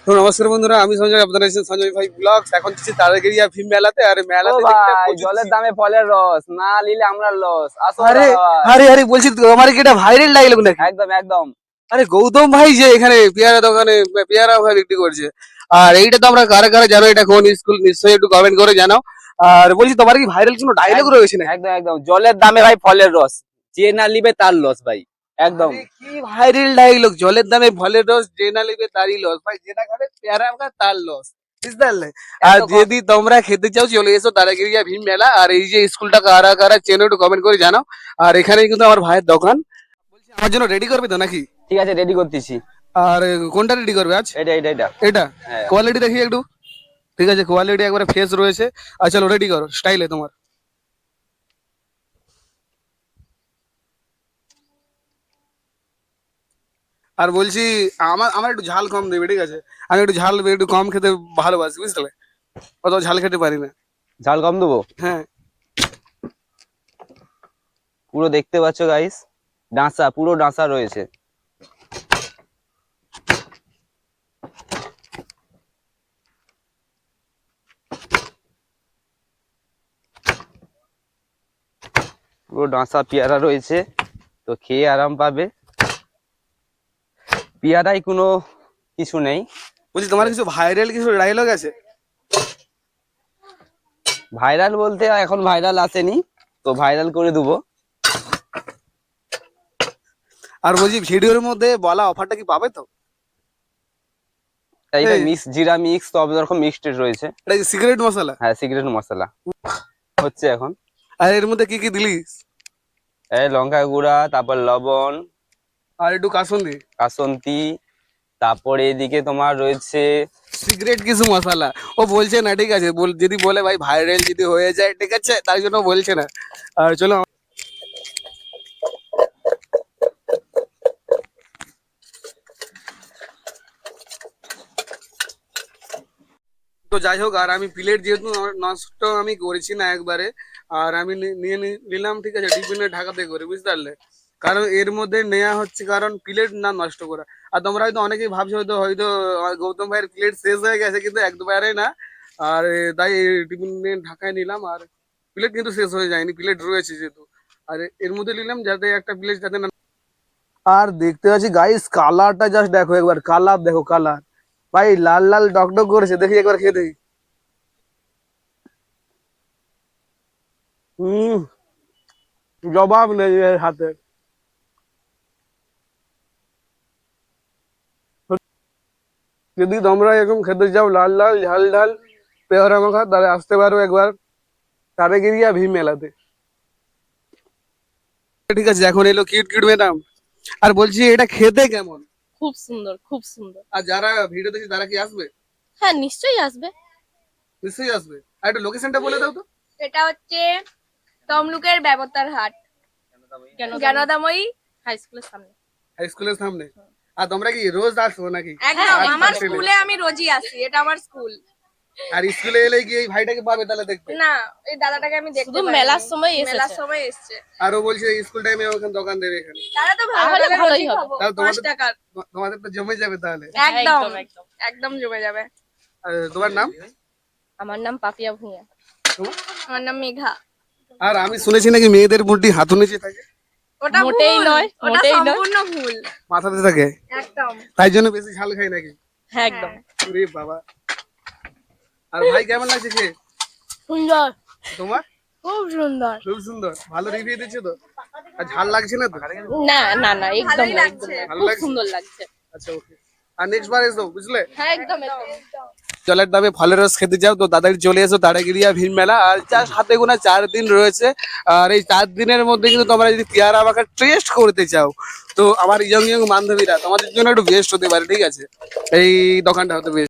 তো নমস্কার বন্ধুরা, আমি সঞ্জয়, আপনারা আছেন সঞ্জয় ভাই ব্লগস। এখন দিচ্ছি তারাগিরিয়া ফিল্ম মেলাতে। আর ও মেলাতে ভাই, জলের দামে ফলের রস না নিলে আমরা লস। আসো আরে ভাই। আরে আরে বলছি তো, আমার কি এটা ভাইরাল ডায়লগ নাকি? একদম একদম। আরে গৌতম ভাই যে এখানে পেয়ারা দোকানে পেয়ারা ভাই বিক্রি করছে। আর এইটা তো আমরা কারা কারা জানো, এটা কোন স্কুল নিশ্চয়ই একটু কমেন্ট করে জানাও। আর বলছি, তোমার কি ভাইরাল কোনো ডায়লগ রয়েছে নাকি? একদম একদম, জলের দামে ভাই ফলের রস, যে না নিবে তার লস ভাই। একদম আরে কি ভাইরাল ডায়লগ, জলের দামে ফলের রস, যে না নেবে তারই লস। ভাই যে না খাবে পেয়ারা খাবে তার লস, বুঝতে পারলে? আর এত কম। যদি তোমরা খেতে চাও চলে এসো তারাগিরিয়া ভীম মেলা। আর এই যে স্কুলটা কারা কারা চেনো একটু কমেন্ট করে জানাও। আর এখানে কিন্তু আমার ভাইয়ের দোকান। বলছি আমার জন্য রেডি করবে তো নাকি? ঠিক আছে, রেডি করতেছি। আর কোনটা রেডি করবে আজ? এটা এটা এটা এটা হ্যাঁ। কোয়ালিটি দেখি একটু। ঠিক আছে, কোয়ালিটি একবারে ফ্রেশ রয়েছে। আর চলো রেডি করো স্টাইলে তোমার। আর বলছি আমার আমার একটু ঝাল কম দেবে, ঠিক আছে? আমি একটু ঝাল একটু কম খেতে ভালোবাসি, বুঝলে? অত ঝাল খেতে পারি না। ঝাল কম দেবো। হ্যাঁ। পুরো দেখতে পাচ্ছ গাইস, ডাঁসা, পুরো ডাঁসা রয়েছে। পুরো ডাঁসা পেয়ারা রয়েছে, তো খেয়ে আরাম পাবে। পেয়ারায় কোনো কিছু নেই। বলছি তোমার কিছু ভাইরাল কিছু ডায়লগ আছে? ভাইরাল বলতে এখন ভাইরাল আসেনি, তো ভাইরাল করে দেবো। আর বলছি ভিডিওর মধ্যে বলা অফারটা কি পাবে তো? এইটা এই, মিক্স জিরা মিক্স, সব রকম মিক্সড রয়েছে। এটা কি সিগারেট মশলা? হ্যাঁ, সিগারেট মশলা হচ্ছে এখন। আর এর মধ্যে কি কি দিলি? এই লঙ্কা গুঁড়া, তারপর লবণ, আর একটু কাসুন্দি। কাসন্তি, তারপরে এদিকে তোমার রয়েছে। সিগারেট কিছু মশলা ও বলছে না, ঠিক আছে? যদি বলে ভাই ভাইরাল যদি হয়ে যায়, ঠিক আছে, তাই জন্য বলছে না। আর চলো। তো যাই হোক, আর আমি প্লেট যেহেতু আমার নষ্ট আমি করেছি না একবারে। আর আমি নিলাম, ঠিক আছে, টিফিনে ঢাকাতে করে, বুঝতে পারলে? কারণ এর মধ্যে নেওয়া হচ্ছে কারণ প্লেট না নষ্ট করা। আর তোমরা হয়তো অনেকেই ভাবছো হয়তো হয়তো গৌতম ভাইয়ের প্লেট শেষ হয়ে গেছে, কিন্তু একবারে না। আর তাই টিফিনে ঢাকায় নিলাম। আর প্লেট কিন্তু শেষ হয়ে যায়নি, প্লেট রয়েছে যেহেতু। আর এর মধ্যে নিলাম যাতে একটা প্লেট যাতে না। আর দেখতে পাচ্ছি গাইস, কালারটা জাস্ট দেখো একবার, কালার দেখো কালার। ভাই লাল লাল ডকডক করেছে, দেখি একবার খেয়ে দেখি। হম, জবাব নেই এর হাতে। যদি তোমরা এরকম খেতে চাও লাল লাল ঝাল ঝাল পেয়ারা মাখা, তাহলে আসতে পারো একবার তারাগিরিয়া ভীম মেলাতে। ঠিক আছে, এখন এলো কিট কিট ম্যাডাম। আর বলছি এটা খেতে কেমন? খুব সুন্দর, খুব সুন্দর। আর যারা ভিডিও দেখছে তারা কি আসবে? হ্যাঁ, নিশ্চয়ই আসবে। নিশ্চয়ই আসবে। আর একটু লোকেশনটা বলে দাও তো। এটা হচ্ছে তমলুকের ব্যবতার হাট, জ্ঞানদাময়ী হাই স্কুলের সামনে। হাই স্কুলের সামনে। আর তোমরা কি রোজ আসো নাকি? একদম। আজ আমার আসলে। স্কুলে আমি রোজই আসি, এটা আমার স্কুল। আর স্কুলে এলে কি এই ভাইটাকে পাবে তাহলে দেখতে? না, এই দাদাটাকে আমি দেখতে শুধু পাইনি। মেলার সময় এসেছে। মেলার সময় এসেছে। আর ও বলছে স্কুল টাইমে ওখানে দোকান দেবে এখানে। তাহলে তো ভালো, তাহলে তাহলে ভালোই রোজই হবে। খাবো, তাহলে 5 টাকার। তোমাদের তো জমে যাবে তাহলে। একদম একদম। একদম জমে যাবে। আর তোমার নাম? আমার নাম পাপিয়া ভূঁইয়া। তোমার? আমার নাম মেঘা। আর আমি শুনেছি নাকি মেয়েদের মুঠি হাতু নিচে থাকে। ওটা মোটেই ভুল, নয়, ওটা মোটেই নয়। সম্পূর্ণ ভুল। মাথাতে থাকে, একদম। তাই জন্য বেশি ঝাল খাই নাকি? হ্যাঁ, একদম। ওরে বাবা। আর ভাই কেমন লাগছে খেয়ে? সুন্দর, তোমার? খুব সুন্দর। খুব সুন্দর, ভালো রিভিউ দিচ্ছে তো? আর ঝাল লাগছে না তো? না না না, একদম ভালোই না, লাগছে। একদম না। ভালো খুব লাগছে? সুন্দর লাগছে। আচ্ছা, ওকে। আর নেক্সট বার এসো, বুঝলে? হ্যাঁ, একদম একদম। জলের দামে ফলের রস খেতে চাও তো তাড়াতাড়ি চলে এসো তারাগিরিয়া ভীম মেলা। আর যার হাতে গোনা 4 দিন রয়েছে। আর এই 4 দিনের মধ্যে কিন্তু তোমরা যদি পেয়ারা মাখা টেস্ট করতে চাও, তো আমার ইয়ং ইয়ং বান্ধবীরা তোমাদের জন্য একটু বেস্ট হতে পারে, ঠিক আছে? এই দোকানটা হতে বেস্ট।